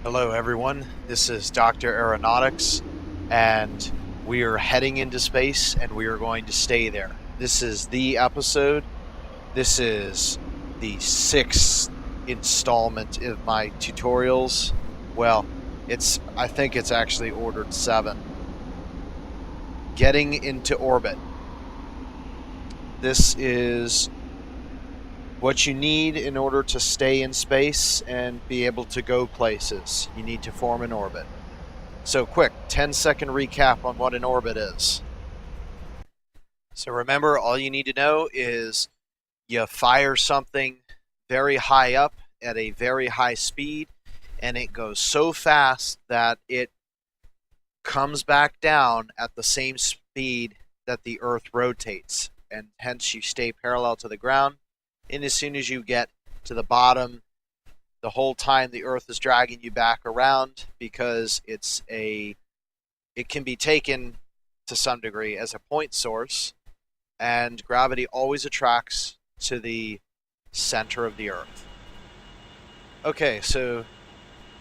Hello everyone, this is Dr. Aeronautics, and we are heading into space and we are going to stay there. This is the episode. This is the 6th installment of my tutorials. Well, I think it's actually ordered 7. Getting into orbit. This is what you need in order to stay in space and be able to go places. You need to form an orbit. So quick, 10-second recap on what an orbit is. So remember, all you need to know is you fire something very high up at a very high speed, and it goes so fast that it comes back down at the same speed that the Earth rotates, and hence you stay parallel to the ground. And as soon as you get to the bottom, the whole time the Earth is dragging you back around, because it can be taken to some degree as a point source, and gravity always attracts to the center of the Earth. Okay, so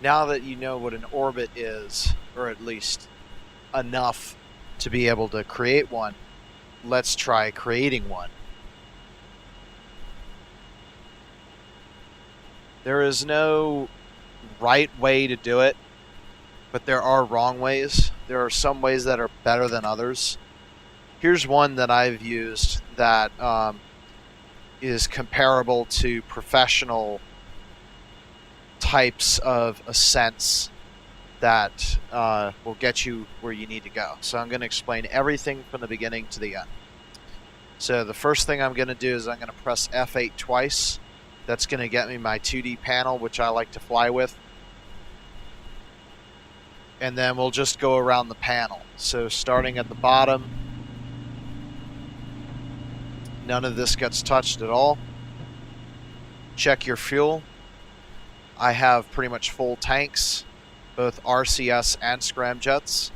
now that you know what an orbit is, or at least enough to be able to create one, let's try creating one. There is no right way to do it, but there are wrong ways. There are some ways that are better than others. Here's one that I've used that is comparable to professional types of ascents that will get you where you need to go. So I'm going to explain everything from the beginning to the end. So the first thing I'm going to do is I'm going to press F8 twice. That's going to get me my 2D panel, which I like to fly with. And then we'll just go around the panel. So starting at the bottom, none of this gets touched at all. Check your fuel. I have pretty much full tanks, both RCS and scramjets.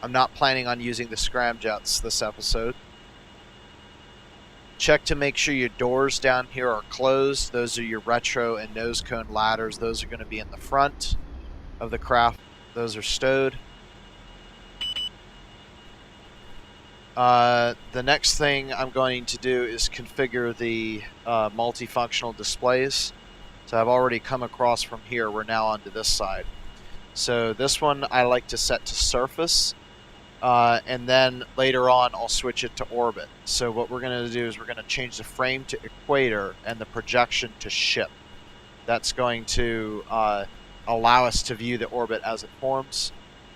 I'm not planning on using the scramjets this episode. Check to make sure your doors down here are closed. Those are your retro and nose cone ladders. Those are going to be in the front of the craft. Those are stowed. The next thing I'm going to do is configure the multifunctional displays. So I've already come across from here. We're now onto this side. So this one I like to set to surface. And then later on I'll switch it to orbit. So what we're going to do is we're going to change the frame to equator and the projection to ship. That's going to allow us to view the orbit as it forms.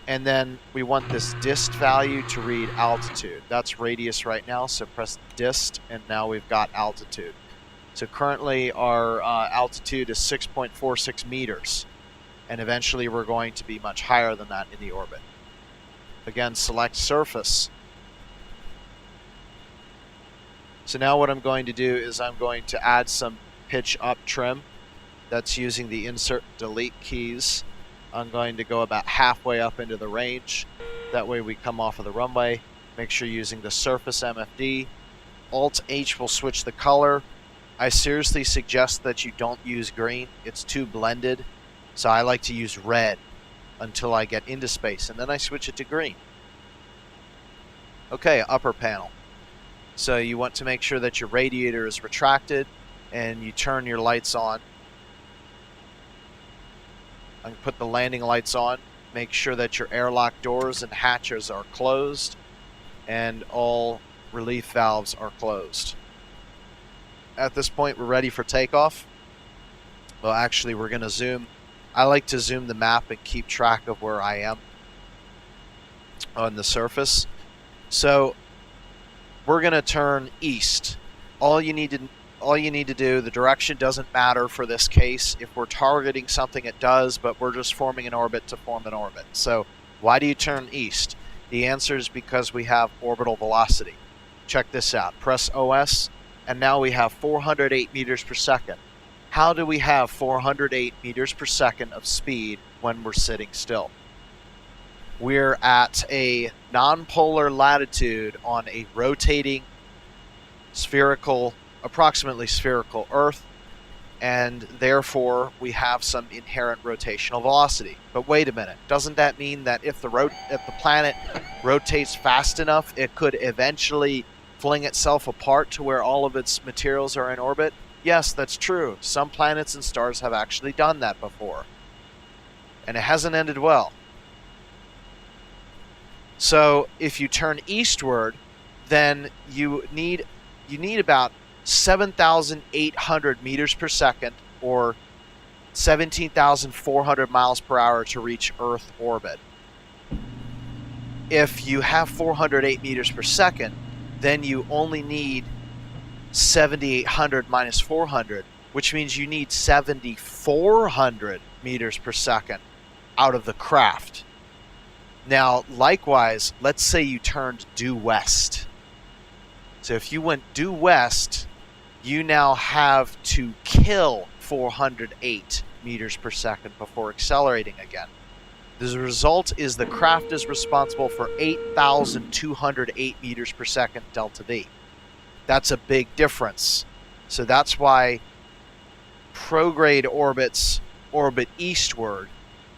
And then we want this dist value to read altitude. That's radius right now, so press dist, and now we've got altitude. So currently our altitude is 6.46 meters, and eventually we're going to be much higher than that in the orbit. Again, select surface. So now what I'm going to do is I'm going to add some pitch up trim. That's using the insert and delete keys. I'm going to go about halfway up into the range. That way we come off of the runway. Make sure you're using the surface MFD. Alt H will switch the color. I seriously suggest that you don't use green. It's too blended. So I like to use red until I get into space, and then I switch it to green. Okay, upper panel. So you want to make sure that your radiator is retracted and you turn your lights on. I'm going to put the landing lights on. Make sure that your airlock doors and hatches are closed and all relief valves are closed. At this point, we're ready for takeoff. Well, actually, we're going to zoom. I like to zoom the map and keep track of where I am on the surface. So we're going to turn east. All you need to do, the direction doesn't matter for this case. If we're targeting something, it does, but we're just forming an orbit to form an orbit. So why do you turn east? The answer is because we have orbital velocity. Check this out. Press OS, and now we have 408 meters per second. How do we have 408 meters per second of speed when we're sitting still? We're at a non-polar latitude on a rotating spherical, approximately spherical Earth. and therefore we have some inherent rotational velocity. But wait a minute, doesn't that mean that if the planet rotates fast enough, it could eventually fling itself apart to where all of its materials are in orbit? Yes, that's true. Some planets and stars have actually done that before, and it hasn't ended well. So if you turn eastward, then you need about 7,800 meters per second, or 17,400 miles per hour to reach Earth orbit. If you have 408 meters per second, then you only need 7,800 minus 400, which means you need 7,400 meters per second out of the craft. Now, likewise, let's say you turned due west. So if you went due west, you now have to kill 408 meters per second before accelerating again. The result is the craft is responsible for 8,208 meters per second delta V. That's a big difference. So that's why prograde orbits orbit eastward,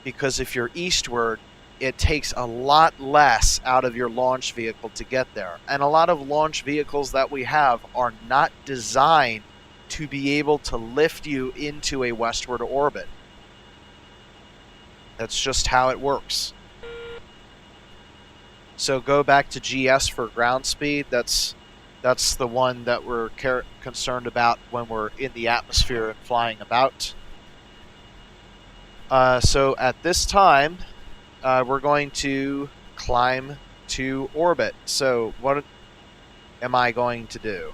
because if you're eastward, it takes a lot less out of your launch vehicle to get there. And a lot of launch vehicles that we have are not designed to be able to lift you into a westward orbit. That's just how it works. So go back to GS for ground speed. That's the one that we're concerned about when we're in the atmosphere and flying about. So at this time, we're going to climb to orbit. So what am I going to do?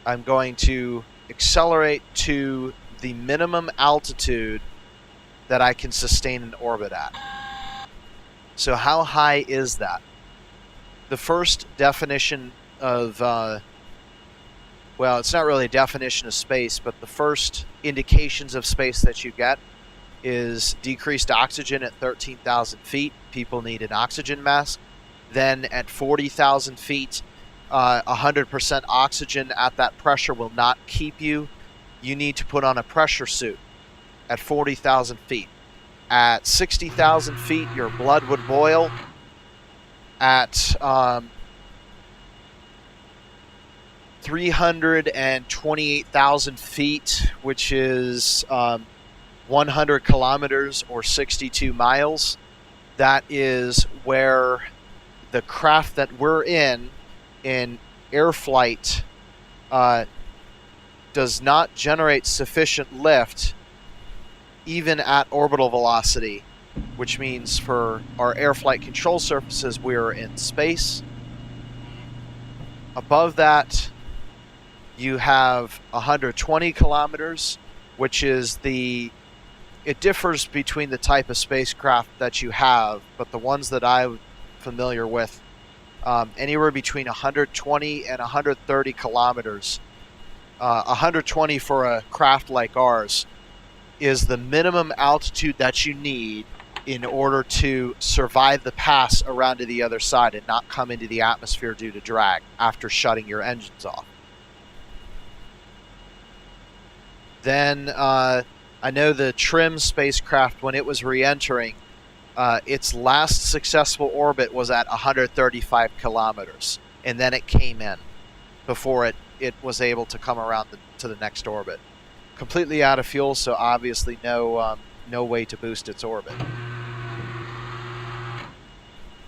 I'm going to accelerate to the minimum altitude that I can sustain an orbit at. So how high is that? The first definition of, well, it's not really a definition of space, but the first indications of space that you get is decreased oxygen at 13,000 feet. People need an oxygen mask. Then at 40,000 feet, 100% oxygen at that pressure will not keep you. You need to put on a pressure suit at 40,000 feet. At 60,000 feet, your blood would boil. At 328,000 feet, which is 100 kilometers or 62 miles, that is where the craft that we're in air flight does not generate sufficient lift even at orbital velocity, which means for our air flight control surfaces, we're in space. Above that, you have 120 kilometers, which is it differs between the type of spacecraft that you have, but the ones that I'm familiar with, anywhere between 120 and 130 kilometers. 120 for a craft like ours is the minimum altitude that you need in order to survive the pass around to the other side and not come into the atmosphere due to drag after shutting your engines off. Then I know the TRIM spacecraft, when it was re-entering, its last successful orbit was at 135 kilometers, and then it came in before it was able to come around to the next orbit. Completely out of fuel, so obviously no way to boost its orbit.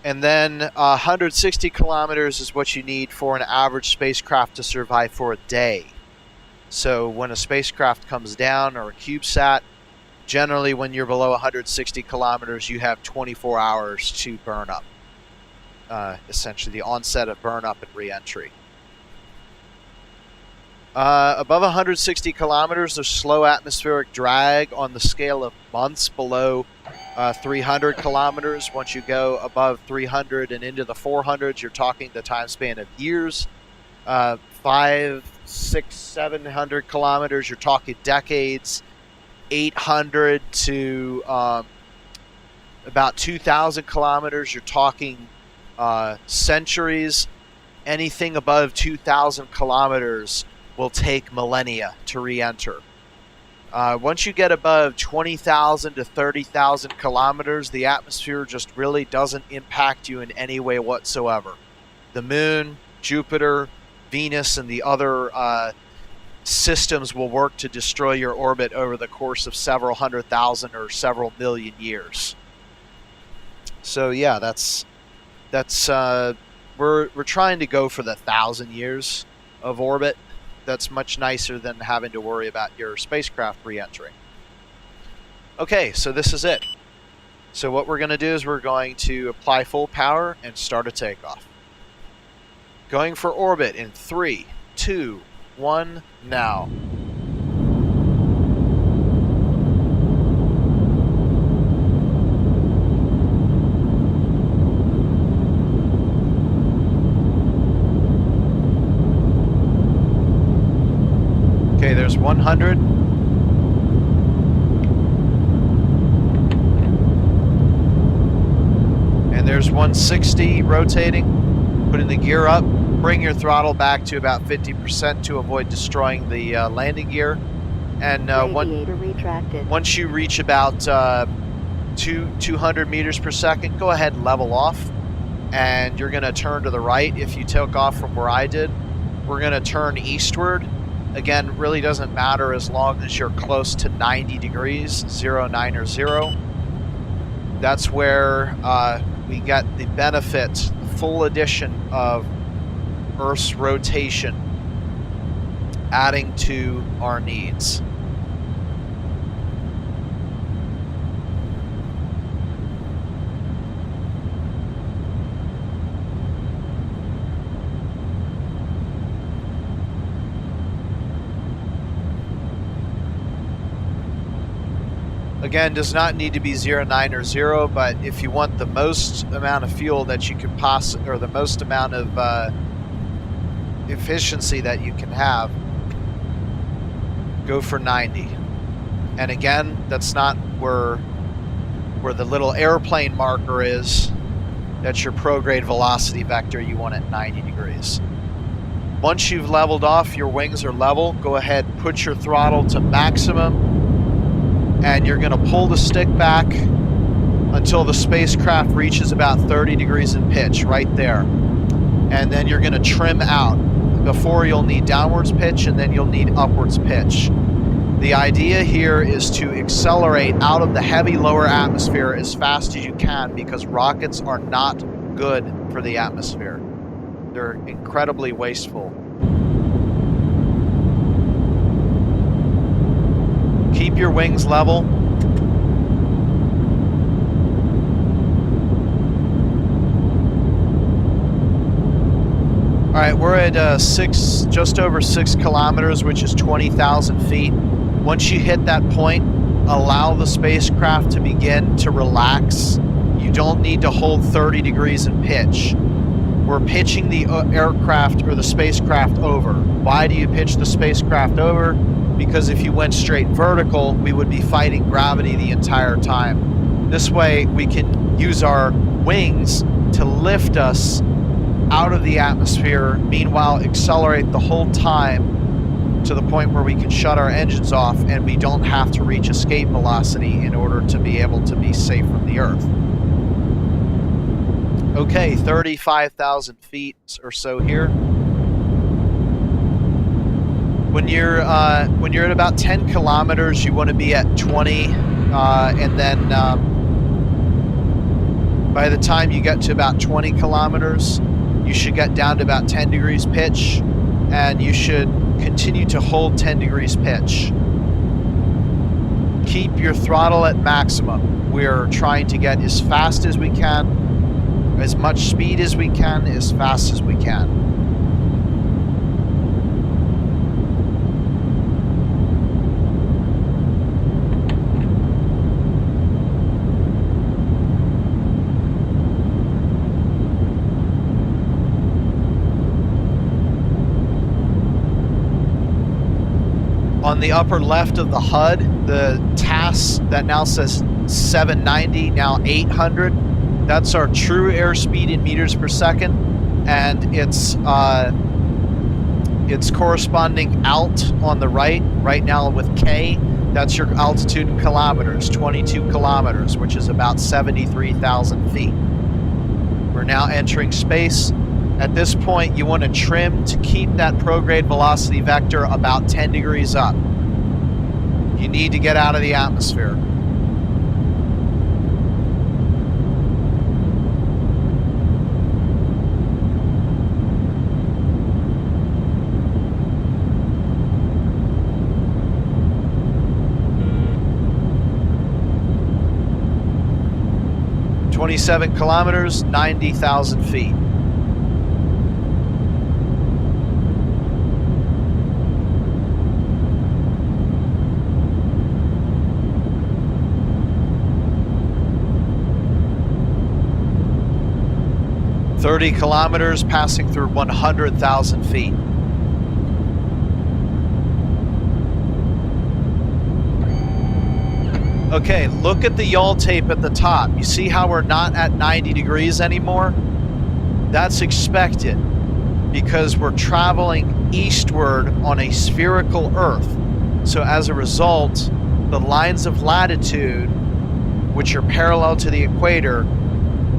And then 160 kilometers is what you need for an average spacecraft to survive for a day. So when a spacecraft comes down, or a CubeSat, generally when you're below 160 kilometers, you have 24 hours to burn up. Essentially the onset of burn up and re-entry. Above 160 kilometers, there's slow atmospheric drag on the scale of months below 300 kilometers. Once you go above 300 and into the 400s, you're talking the time span of years. 500, 600, 700 kilometers, you're talking decades. 800 to about 2,000 kilometers, you're talking centuries. Anything above 2,000 kilometers, will take millennia to re-enter. Once you get above 20,000 to 30,000 kilometers, the atmosphere just really doesn't impact you in any way whatsoever. The Moon, Jupiter, Venus, and the other systems will work to destroy your orbit over the course of several 100,000 or several million years. So yeah, we're trying to go for the 1,000 years of orbit. That's much nicer than having to worry about your spacecraft re-entering. Okay, so this is it. So what we're going to do is we're going to apply full power and start a takeoff. Going for orbit in 3, 2, 1, now. Okay, there's 100. And there's 160 rotating. Putting the gear up. Bring your throttle back to about 50% to avoid destroying the landing gear. And once you reach about 200 meters per second, go ahead and level off. And you're going to turn to the right if you took off from where I did. We're going to turn eastward. Again, really doesn't matter as long as you're close to 90 degrees, 0, 9, or 0. That's where we get the benefit, the full addition of Earth's rotation, adding to our needs. Again, does not need to be 0, 9, or 0, but if you want the most amount of fuel that you can possibly, or the most amount of efficiency that you can have, go for 90. And again, that's not where the little airplane marker is. That's your prograde velocity vector. You want at 90 degrees. Once you've leveled off, your wings are level, go ahead, put your throttle to maximum, and you're going to pull the stick back until the spacecraft reaches about 30 degrees in pitch, right there. And then you're going to trim out. Before, you'll need downwards pitch, and then you'll need upwards pitch. The idea here is to accelerate out of the heavy lower atmosphere as fast as you can, because rockets are not good for the atmosphere. They're incredibly wasteful. Keep your wings level. All right, we're at just over 6 kilometers, which is 20,000 feet. Once you hit that point, allow the spacecraft to begin to relax. You don't need to hold 30 degrees in pitch. We're pitching the aircraft or the spacecraft over. Why do you pitch the spacecraft over? Because if you went straight vertical, we would be fighting gravity the entire time. This way, we can use our wings to lift us out of the atmosphere, meanwhile accelerate the whole time to the point where we can shut our engines off and we don't have to reach escape velocity in order to be able to be safe from the Earth. Okay, 35,000 feet or so here. When you're at about 10 kilometers, you want to be at 20, and then by the time you get to about 20 kilometers, you should get down to about 10 degrees pitch, and you should continue to hold 10 degrees pitch. Keep your throttle at maximum. We're trying to get as fast as we can, as much speed as we can, as fast as we can. On the upper left of the HUD, the TAS that now says 790, now 800. That's our true airspeed in meters per second, and it's its corresponding alt on the right now with K, that's your altitude in kilometers, 22 kilometers, which is about 73,000 feet. We're now entering space. At this point, you want to trim to keep that prograde velocity vector about 10 degrees up. You need to get out of the atmosphere. "27 kilometers, 90,000 feet. "30 kilometers, passing through 100,000 feet. Okay, look at the yaw tape at the top. You see how we're not at 90 degrees anymore? That's expected because we're traveling eastward on a spherical Earth. So as a result, the lines of latitude, which are parallel to the equator,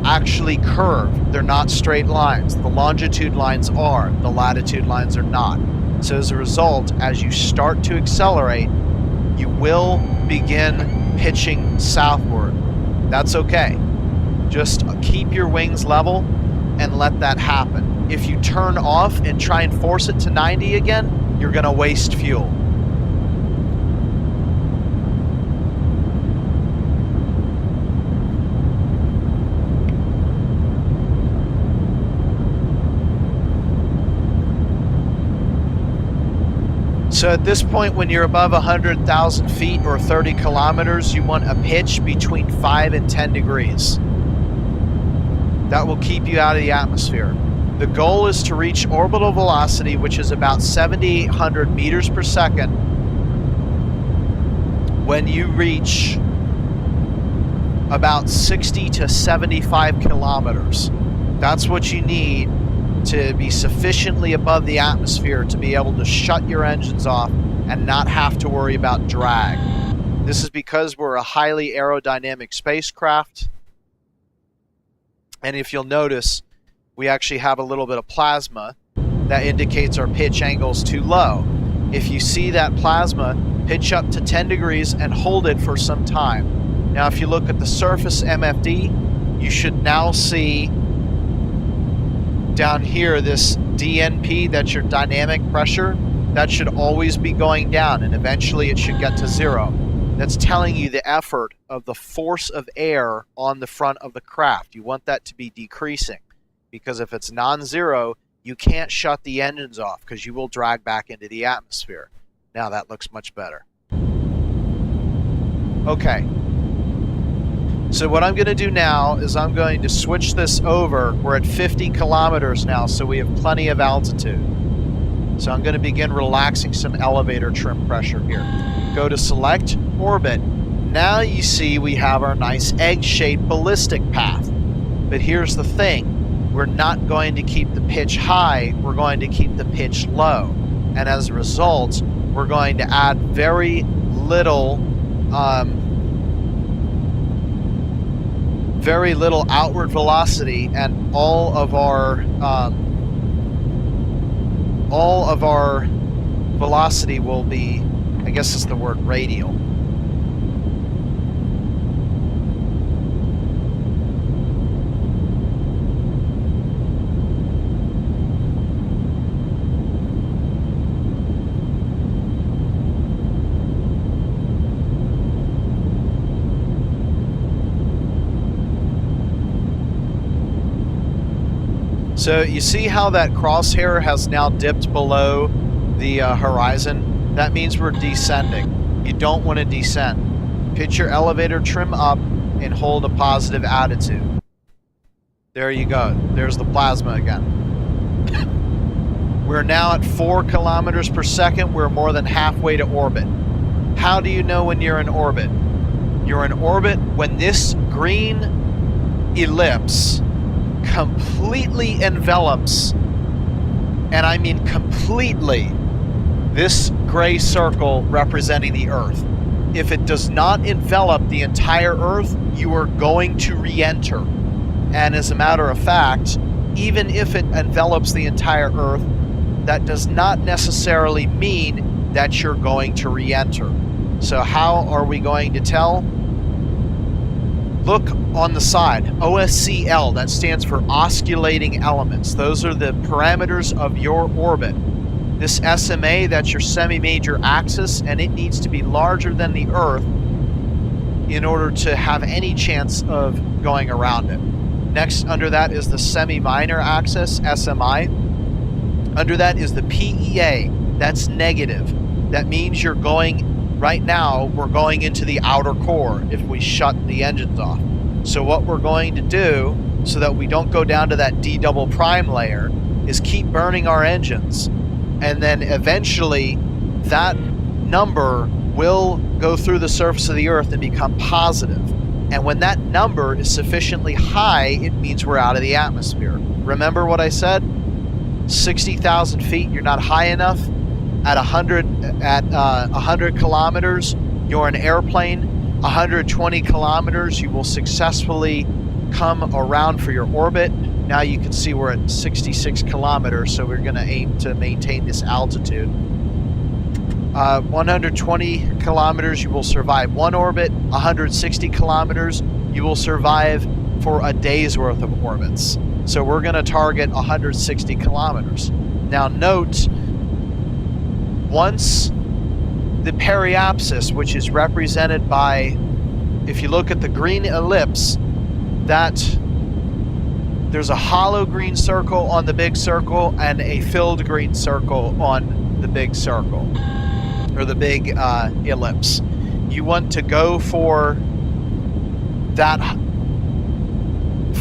actually curve. They're not straight lines. The longitude lines are, the latitude lines are not. So as a result, as you start to accelerate, you will begin pitching southward. That's okay. Just keep your wings level and let that happen. If you turn off and try and force it to 90 again, you're going to waste fuel. So at this point, when you're above 100,000 feet or 30 kilometers, you want a pitch between 5 and 10 degrees. That will keep you out of the atmosphere. The goal is to reach orbital velocity, which is about 7,800 meters per second, when you reach about 60 to 75 kilometers. That's what you need to be sufficiently above the atmosphere to be able to shut your engines off and not have to worry about drag. This is because we're a highly aerodynamic spacecraft. And if you'll notice, we actually have a little bit of plasma that indicates our pitch angle is too low. If you see that plasma, pitch up to 10 degrees and hold it for some time. Now, if you look at the surface MFD, you should now see down here this DNP, that's your dynamic pressure, that should always be going down, and eventually it should get to 0. That's telling you the effort of the force of air on the front of the craft. You want that to be decreasing, because if it's non-zero, you can't shut the engines off because you will drag back into the atmosphere. Now that looks much better. Okay. So what I'm going to do now is I'm going to switch this over. We're at 50 kilometers now, so we have plenty of altitude. So I'm going to begin relaxing some elevator trim pressure here. Go to select orbit. Now you see we have our nice egg-shaped ballistic path. But here's the thing. We're not going to keep the pitch high. We're going to keep the pitch low. And as a result, we're going to add very little outward velocity, and all of our velocity will be, I guess is the word, radial. So you see how that crosshair has now dipped below the horizon? That means we're descending. You don't want to descend. Pitch your elevator trim up and hold a positive attitude. There you go. There's the plasma again. We're now at 4 kilometers per second. We're more than halfway to orbit. How do you know when you're in orbit? You're in orbit when this green ellipse completely envelops And I mean completely, this gray circle representing the Earth. If it does not envelop the entire Earth, you are going to re-enter. And as a matter of fact, even if it envelops the entire Earth, that does not necessarily mean that you're going to re-enter. So how are we going to tell? Look on the side, OSCL, that stands for osculating elements. Those are the parameters of your orbit. This SMA, that's your semi-major axis, and it needs to be larger than the Earth in order to have any chance of going around it. Next, under that is the semi-minor axis, SMI. Under that is the PEA, that's negative. That means you're going, right now, we're going into the outer core if we shut the engines off. So what we're going to do, so that we don't go down to that D double prime layer, is keep burning our engines. And then eventually that number will go through the surface of the Earth and become positive. And when that number is sufficiently high, it means we're out of the atmosphere. Remember what I said? 60,000 feet, you're not high enough. At 100 kilometers, you're an airplane. 120 kilometers, you will successfully come around for your orbit. Now you can see we're at 66 kilometers, so we're going to aim to maintain this altitude. 120 kilometers, you will survive one orbit. 160 kilometers, you will survive for a day's worth of orbits. So we're going to target 160 kilometers. Now note, once the periapsis, which is represented by, if you look at the green ellipse, that there's a hollow green circle on the big circle and a filled green circle on the big circle, or the big ellipse. You want to go for that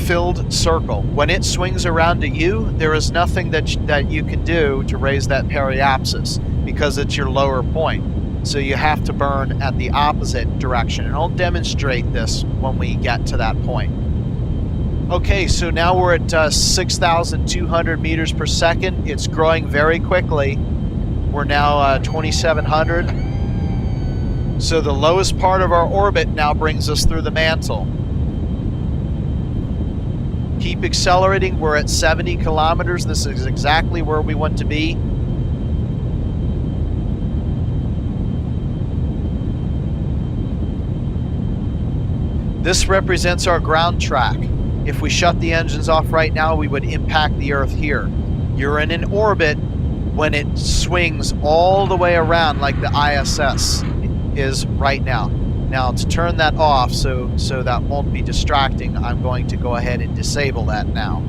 filled circle. When it swings around to you, there is nothing that you can do to raise that periapsis because it's your lower point. So you have to burn at the opposite direction. And I'll demonstrate this when we get to that point. Okay, so now we're at 6,200 meters per second. It's growing very quickly. We're now 2,700. So the lowest part of our orbit now brings us through the mantle. Keep accelerating. We're at 70 kilometers. This is exactly where we want to be. This represents our ground track. If we shut the engines off right now, we would impact the Earth here. You're in an orbit when it swings all the way around like the ISS is right now. Now, to turn that off so that won't be distracting, I'm going to go ahead and disable that now.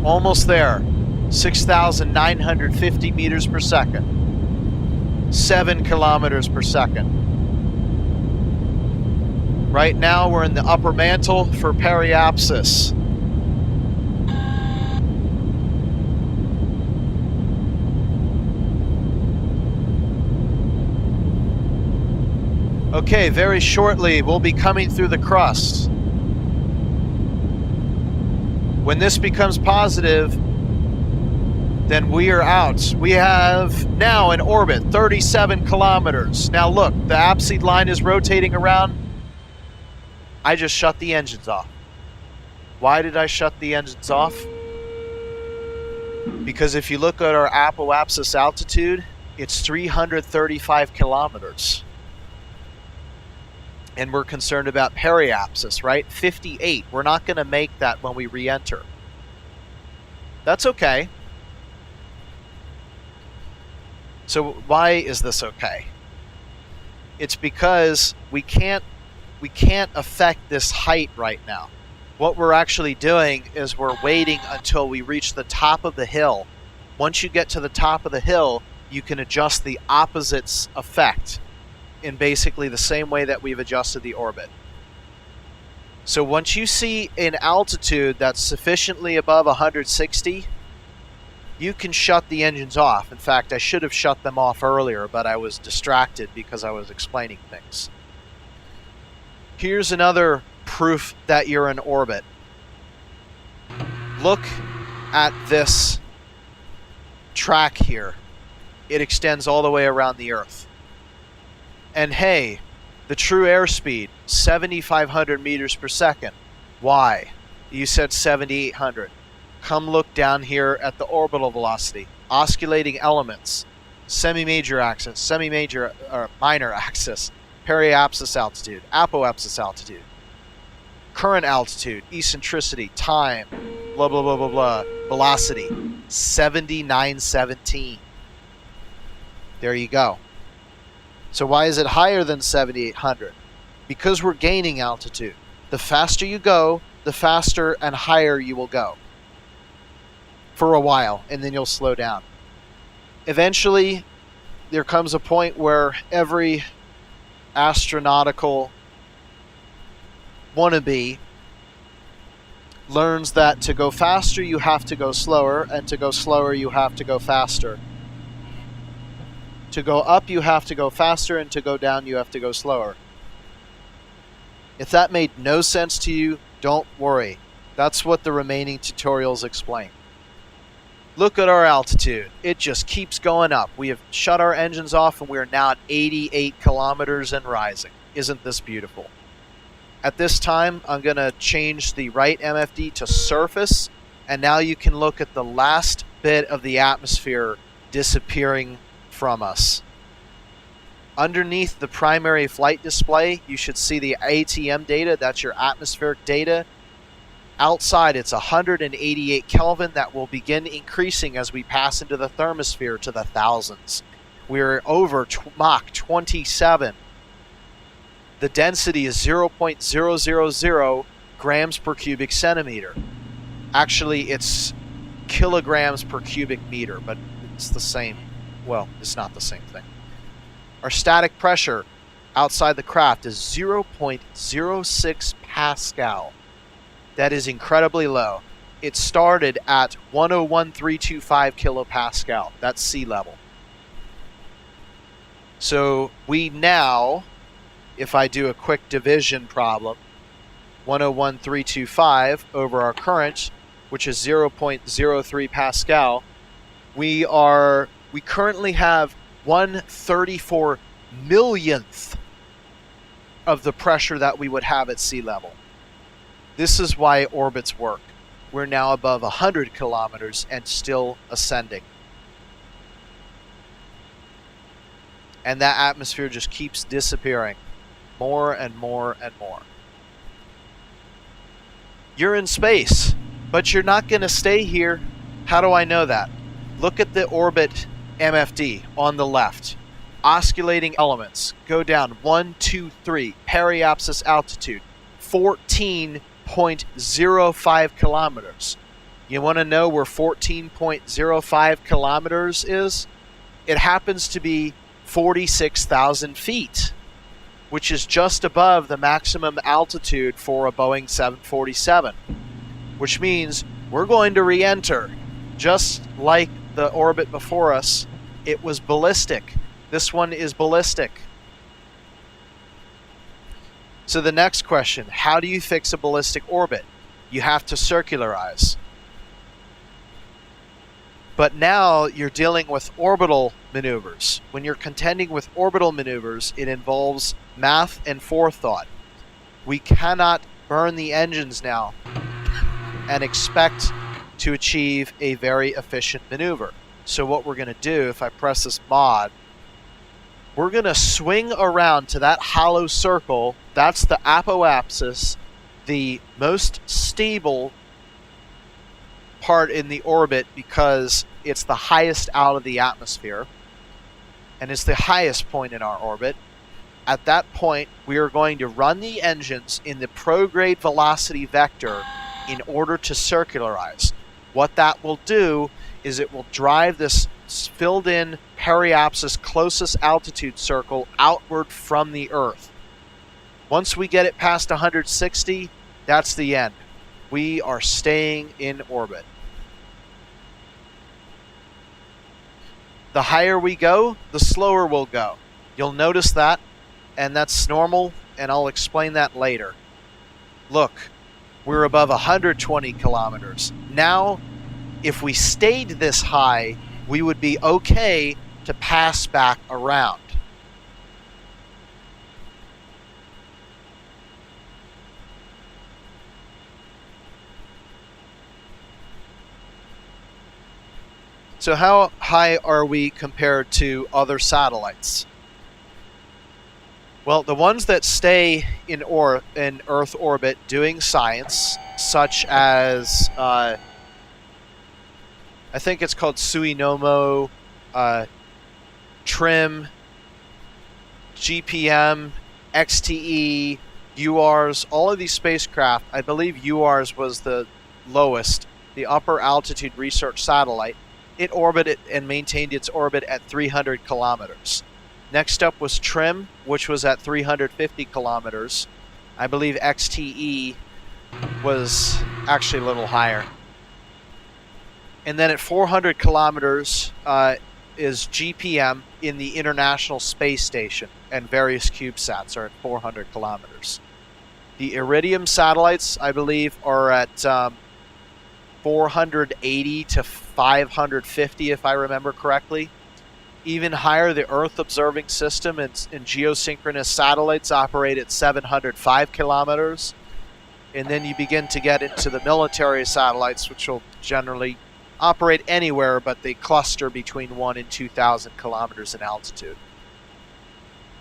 Almost there. 6,950 meters per second. 7 kilometers per second. Right now we're in the upper mantle for periapsis. Okay, very shortly we'll be coming through the crust. When this becomes positive, then we are out. We have now in orbit 37 kilometers. Now look, the apseed line is rotating around. I just shut the engines off. Why did I shut the engines off? Because if you look at our apoapsis altitude, it's 335 kilometers. And we're concerned about periapsis, right? 58. We're not going to make that when we re-enter. That's okay. So why is this okay? It's because we can't affect this height right now. What we're actually doing is we're waiting until we reach the top of the hill. Once you get to the top of the hill, you can adjust the opposites effect in basically the same way that we've adjusted the orbit. So once you see an altitude that's sufficiently above 160, you can shut the engines off. In fact, I should have shut them off earlier, but I was distracted because I was explaining things. Here's another proof that you're in orbit. Look at this track here. It extends all the way around the Earth. And hey, the true airspeed, 7,500 meters per second. Why? You said 7,800. Come look down here at the orbital velocity. Osculating elements, semi-major axis, minor axis, periapsis altitude, apoapsis altitude, current altitude, eccentricity, time, blah, blah, blah, blah, blah, velocity, 7,917. There you go. So why is it higher than 7,800? Because we're gaining altitude. The faster you go, the faster and higher you will go. For a while, and then you'll slow down. Eventually, there comes a point where every astronautical wannabe learns that to go faster, you have to go slower, and to go slower, you have to go faster. To go up, you have to go faster, and to go down, you have to go slower. If that made no sense to you, don't worry. That's what the remaining tutorials explain. Look at our altitude. It just keeps going up. We have shut our engines off, and we are now at 88 kilometers and rising. Isn't this beautiful? At this time, I'm going to change the right MFD to surface, and now you can look at the last bit of the atmosphere disappearing from us. Underneath the primary flight display, you should see the ATM data. That's your atmospheric data. Outside, it's 188 Kelvin. That will begin increasing as we pass into the thermosphere to the thousands. We're over Mach 27. The density is 0.000 grams per cubic centimeter. Actually, it's kilograms per cubic meter, but it's the same. Well, it's not the same thing. Our static pressure outside the craft is 0.06 Pascal. That is incredibly low. It started at 101,325 kilopascal. That's sea level. So we now, if I do a quick division problem, 101,325 over our current, which is 0.03 Pascal, we currently have 1/34 millionth of the pressure that we would have at sea level. This is why orbits work. We're now above 100 kilometers and still ascending. And that atmosphere just keeps disappearing more and more and more. You're in space, but you're not going to stay here. How do I know that? Look at the orbit MFD on the left. Osculating elements. Go down 1, 2, 3. Periapsis altitude. 14.05 kilometers. You want to know where 14.05 kilometers is? It happens to be 46,000 feet, which is just above the maximum altitude for a Boeing 747, which means we're going to re-enter. Just like the orbit before us, it was ballistic. This one is ballistic. So the next question, how do you fix a ballistic orbit? You have to circularize. But now you're dealing with orbital maneuvers. When you're contending with orbital maneuvers, it involves math and forethought. We cannot burn the engines now and expect to achieve a very efficient maneuver. So what we're going to do, if I press this mod, we're going to swing around to that hollow circle. That's the apoapsis, the most stable part in the orbit because it's the highest out of the atmosphere and it's the highest point in our orbit. At that point, we are going to run the engines in the prograde velocity vector in order to circularize. What that will do is it will drive this filled in periapsis closest altitude circle outward from the Earth. Once we get it past 160, that's the end. We are staying in orbit. The higher we go, the slower we'll go. You'll notice that, and that's normal, and I'll explain that later. Look, we're above 120 kilometers. Now, if we stayed this high, we would be okay to pass back around. So how high are we compared to other satellites? Well, the ones that stay in Earth orbit doing science, such as I think it's called Suinomo, TRIM, GPM, XTE, URs, all of these spacecraft, I believe URs was the lowest, the upper altitude research satellite. It orbited and maintained its orbit at 300 kilometers. Next up was TRIM, which was at 350 kilometers. I believe XTE was actually a little higher. And then at 400 kilometers is GPM in the International Space Station, and various CubeSats are at 400 kilometers. The Iridium satellites, I believe, are at 480 to 550, if I remember correctly. Even higher, the Earth Observing System and geosynchronous satellites operate at 705 kilometers. And then you begin to get into the military satellites, which will generally operate anywhere, but they cluster between 1,000 and 2,000 kilometers in altitude.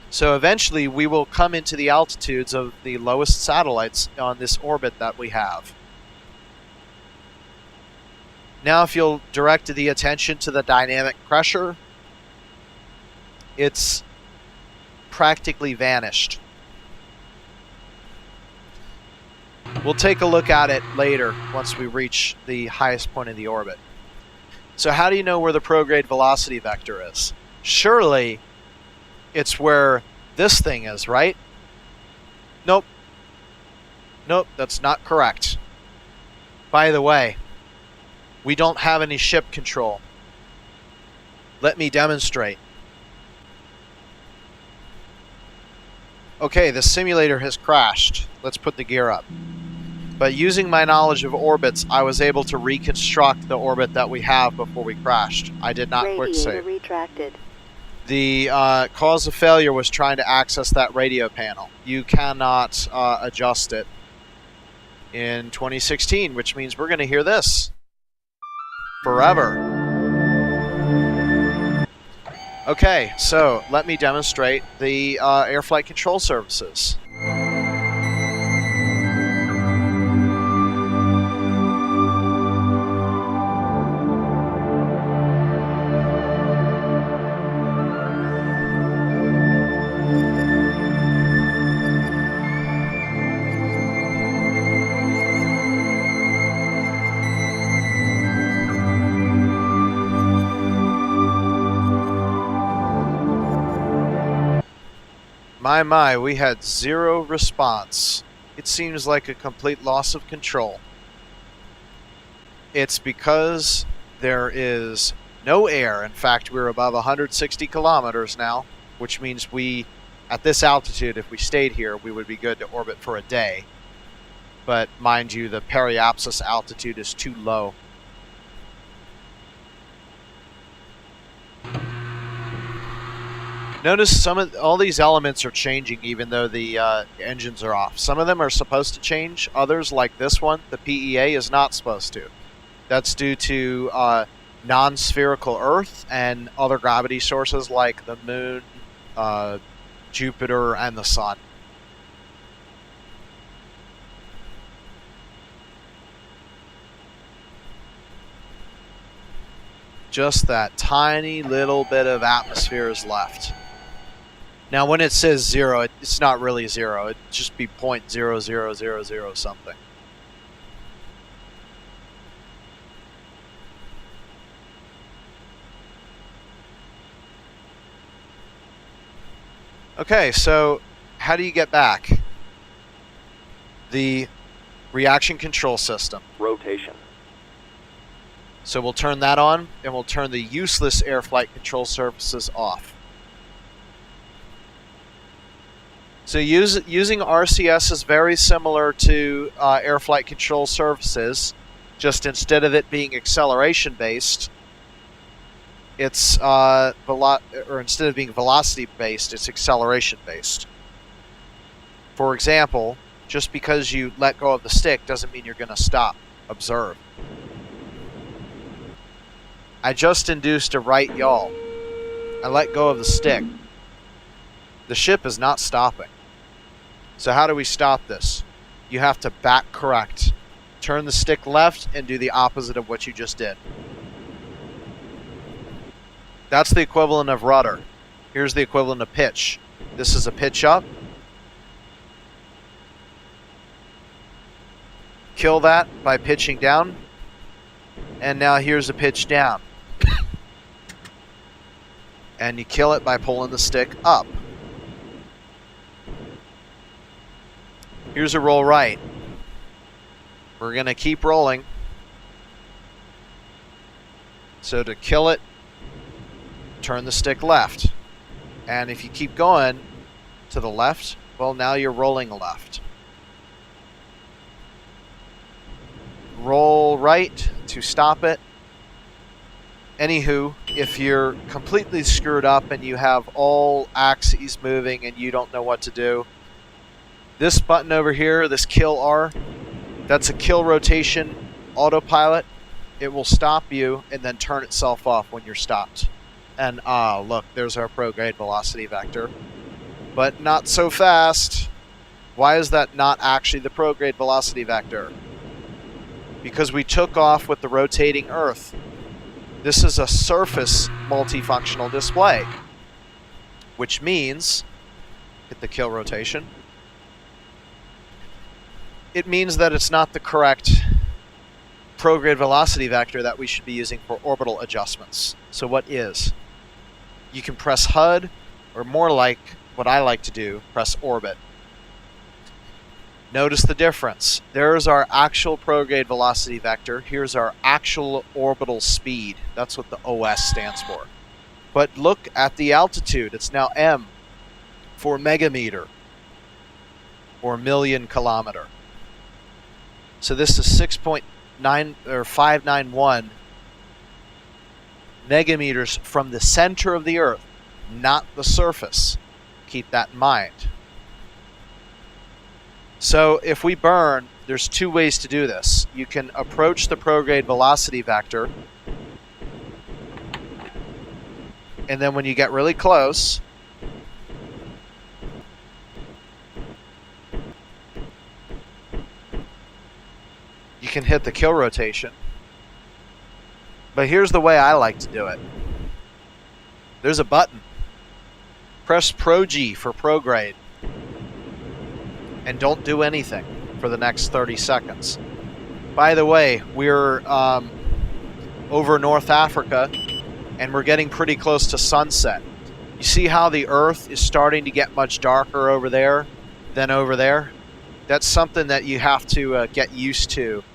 So eventually we will come into the altitudes of the lowest satellites on this orbit that we have. Now if you'll direct the attention to the dynamic pressure, it's practically vanished. We'll take a look at it later once we reach the highest point in the orbit. So how do you know where the prograde velocity vector is? Surely it's where this thing is, right? Nope. Nope, that's not correct. By the way, we don't have any ship control. Let me demonstrate. Okay, the simulator has crashed. Let's put the gear up. But using my knowledge of orbits, I was able to reconstruct the orbit that we have before we crashed. I did not quick save. Retracted. The cause of failure was trying to access that radio panel. You cannot adjust it in 2016, which means we're going to hear this forever. Okay, so let me demonstrate the air flight control services. My, we had zero response. It seems like a complete loss of control. It's because there is no air. In fact, we're above 160 kilometers now, which means we, at this altitude, if we stayed here, we would be good to orbit for a day. But mind you, the periapsis altitude is too low. Notice all these elements are changing even though the engines are off. Some of them are supposed to change. Others, like this one, the PEA, is not supposed to. That's due to non-spherical Earth and other gravity sources like the Moon, Jupiter, and the Sun. Just that tiny little bit of atmosphere is left. Now, when it says zero, it's not really zero. It'd just be 0.0000 something. Okay, so how do you get back? The reaction control system. Rotation. So we'll turn that on, and we'll turn the useless air flight control surfaces off. So using RCS is very similar to air flight control surfaces, just instead of it being acceleration based, it's instead of being velocity based, it's acceleration based. For example, just because you let go of the stick doesn't mean you're going to stop. Observe. I just induced a right yaw. I let go of the stick. The ship is not stopping. So how do we stop this? You have to back correct. Turn the stick left and do the opposite of what you just did. That's the equivalent of rudder. Here's the equivalent of pitch. This is a pitch up. Kill that by pitching down. And now here's a pitch down. And you kill it by pulling the stick up. Here's a roll right. We're going to keep rolling. So to kill it, turn the stick left. And if you keep going to the left, well, now you're rolling left. Roll right to stop it. Anywho, if you're completely screwed up and you have all axes moving and you don't know what to do, this button over here, this kill R, that's a kill rotation autopilot. It will stop you and then turn itself off when you're stopped. And look, there's our prograde velocity vector. But not so fast. Why is that not actually the prograde velocity vector? Because we took off with the rotating Earth. This is a surface multifunctional display, which means, hit the kill rotation, it means that it's not the correct prograde velocity vector that we should be using for orbital adjustments. So what is? You can press HUD, or more like what I like to do, press orbit. Notice the difference. There's our actual prograde velocity vector. Here's our actual orbital speed. That's what the OS stands for. But look at the altitude. It's now M for megameter or million kilometer. So this is 6.9 or 591 megameters from the center of the Earth, not the surface. Keep that in mind. So if we burn, there's two ways to do this. You can approach the prograde velocity vector, and then when you get really close, you can hit the kill rotation. But here's the way I like to do it. There's a button. Press Pro G for prograde. And don't do anything for the next 30 seconds. By the way, we're over North Africa, and we're getting pretty close to sunset. You see how the Earth is starting to get much darker over there than over there? That's something that you have to get used to.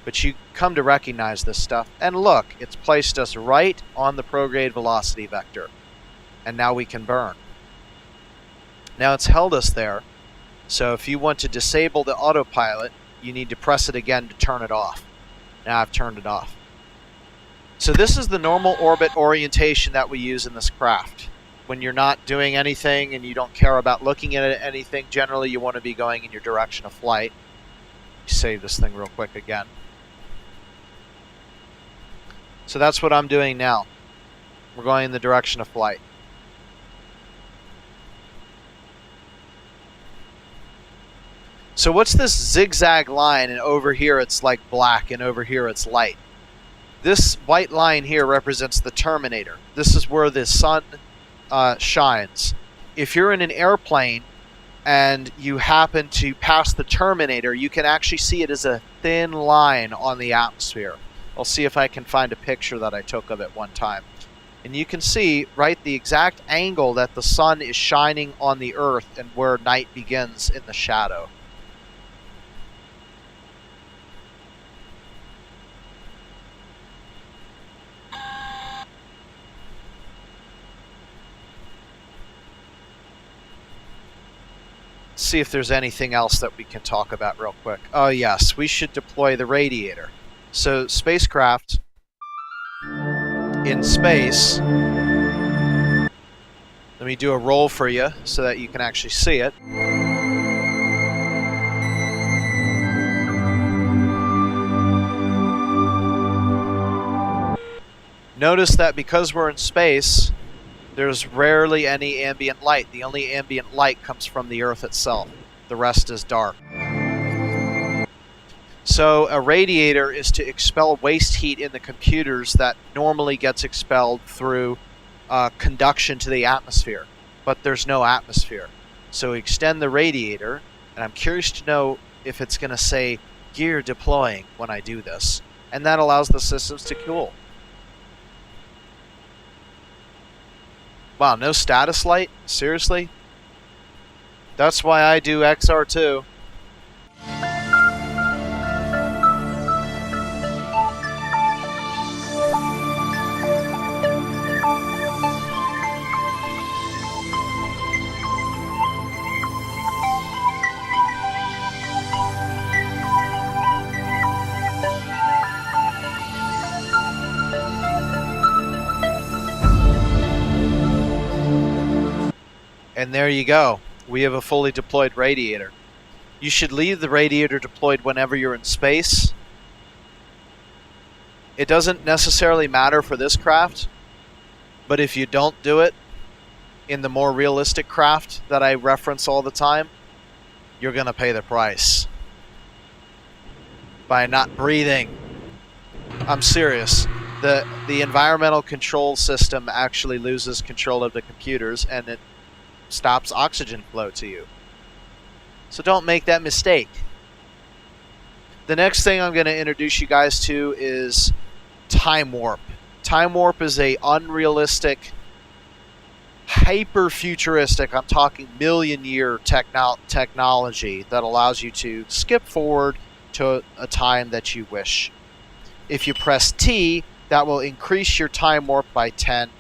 But you come to recognize this stuff. And look, it's placed us right on the prograde velocity vector. And now we can burn. Now it's held us there. So if you want to disable the autopilot, you need to press it again to turn it off. Now I've turned it off. So this is the normal orbit orientation that we use in this craft. When you're not doing anything and you don't care about looking at anything, generally you want to be going in your direction of flight. Save this thing real quick again. So that's what I'm doing now. We're going in the direction of flight. So what's this zigzag line, and over here it's like black and over here it's light? This white line here represents the terminator. This is where the sun shines. If you're in an airplane and you happen to pass the terminator, you can actually see it as a thin line on the atmosphere. I'll see if I can find a picture that I took of it one time. And you can see, right, the exact angle that the sun is shining on the Earth and where night begins in the shadow. see if there's anything else that we can talk about real quick. Oh yes, we should deploy the radiator. So spacecraft in space. Let me do a roll for you so that you can actually see it. Notice that because we're in space, there's rarely any ambient light. The only ambient light comes from the Earth itself. The rest is dark. So a radiator is to expel waste heat in the computers that normally gets expelled through conduction to the atmosphere. But there's no atmosphere. So we extend the radiator, and I'm curious to know if it's going to say gear deploying when I do this. And that allows the systems to cool. Wow, no status light? Seriously? That's why I do XR2. And there you go. We have a fully deployed radiator. You should leave the radiator deployed whenever you're in space. It doesn't necessarily matter for this craft, but if you don't do it in the more realistic craft that I reference all the time, you're going to pay the price by not breathing. I'm serious. The environmental control system actually loses control of the computers, and it stops oxygen flow to you. So don't make that mistake. The next thing I'm going to introduce you guys to is time warp. Time warp is a unrealistic, hyper-futuristic, I'm talking million-year technology that allows you to skip forward to a time that you wish. If you press T, that will increase your time warp by 10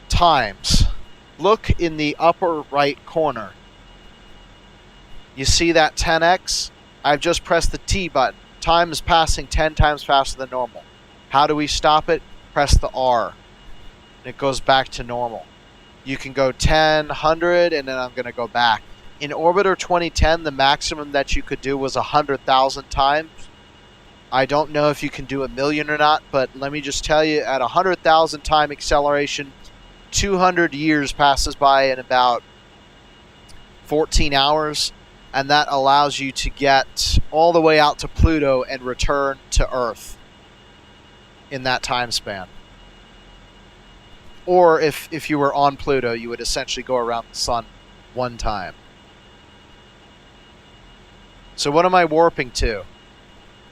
times. Look in the upper right corner. You see that 10x? I've just pressed the T button. Time is passing 10 times faster than normal. How do we stop it? Press the R. And it goes back to normal. You can go 10, 100, and then I'm going to go back. In Orbiter 2010, the maximum that you could do was 100,000 times. I don't know if you can do 1,000,000 or not, but let me just tell you, at 100,000 time acceleration, 200 years passes by in about 14 hours, and that allows you to get all the way out to Pluto and return to Earth in that time span. Or if you were on Pluto, you would essentially go around the sun one time. So what am I warping to?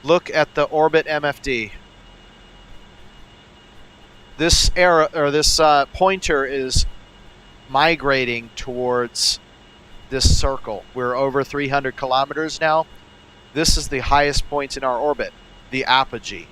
Look at the orbit MFD. This arrow, or this pointer, is migrating towards this circle. We're over 300 kilometers now. This is the highest point in our orbit, the apogee.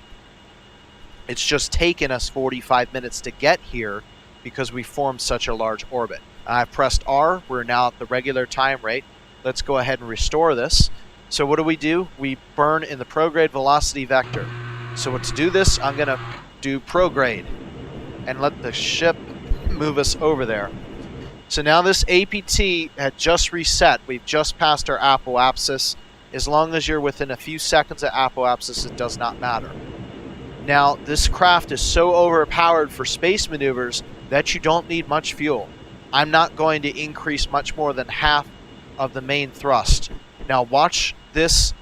It's just taken us 45 minutes to get here because we formed such a large orbit. I've pressed R. We're now at the regular time rate. Let's go ahead and restore this. So what do? We burn in the prograde velocity vector. So to do this, I'm going to do prograde and let the ship move us over there. So now this APT had just reset. We've just passed our apoapsis. As long as you're within a few seconds of apoapsis, it does not matter. Now, this craft is so overpowered for space maneuvers that you don't need much fuel. I'm not going to increase much more than half of the main thrust. Now watch this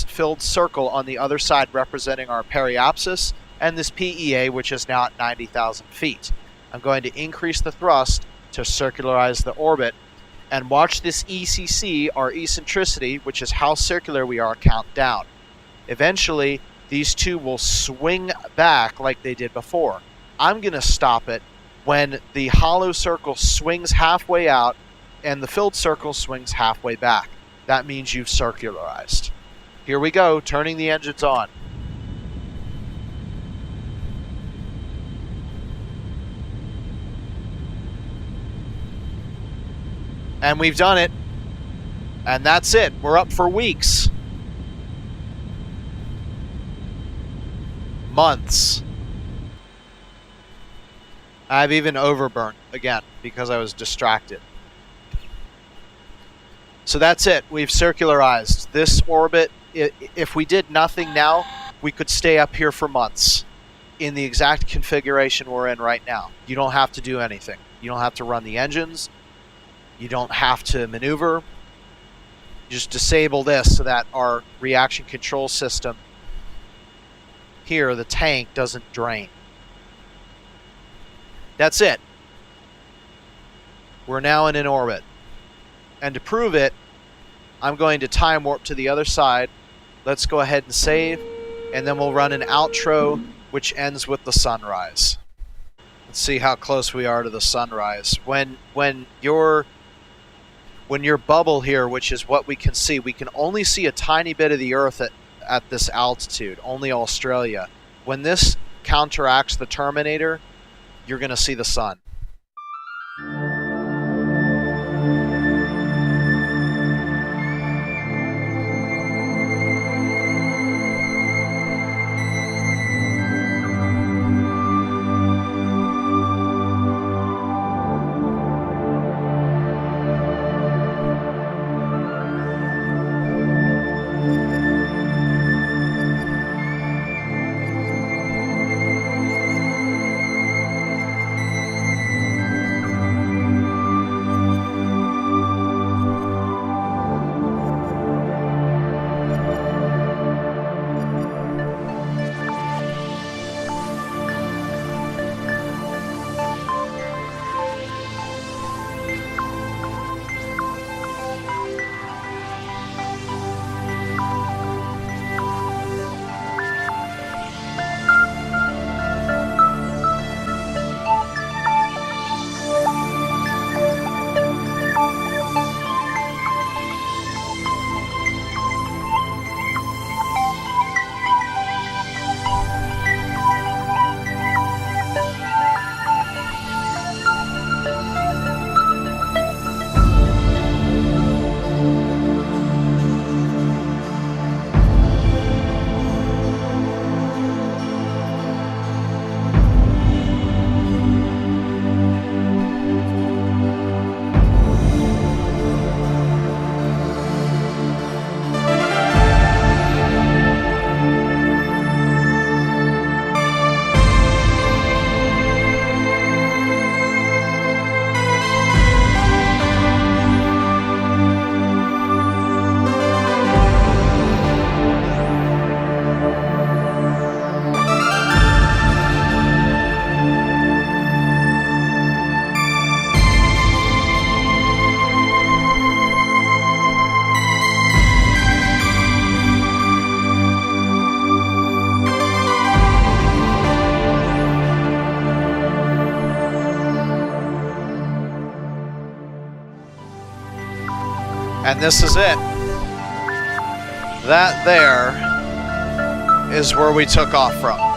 filled circle on the other side representing our periapsis, and this PEA, which is now at 90,000 feet. I'm going to increase the thrust to circularize the orbit, and watch this ECC, our eccentricity, which is how circular we are, count down. Eventually, these two will swing back like they did before. I'm going to stop it when the hollow circle swings halfway out and the filled circle swings halfway back. That means you've circularized. Here we go, turning the engines on. And we've done it. And that's it. We're up for weeks. Months. I've even overburnt again because I was distracted. So that's it. We've circularized this orbit. If we did nothing now, we could stay up here for months in the exact configuration we're in right now. You don't have to do anything. You don't have to run the engines. You don't have to maneuver. You just disable this so that our reaction control system here, the tank, doesn't drain. That's it. We're now in an orbit. And to prove it, I'm going to time warp to the other side. Let's go ahead and save, and then we'll run an outro which ends with the sunrise. Let's see how close we are to the sunrise. When your bubble here, which is what we can see, we can only see a tiny bit of the Earth at this altitude, only Australia. When this counteracts the Terminator, you're going to see the sun. And this is it. That there is where we took off from.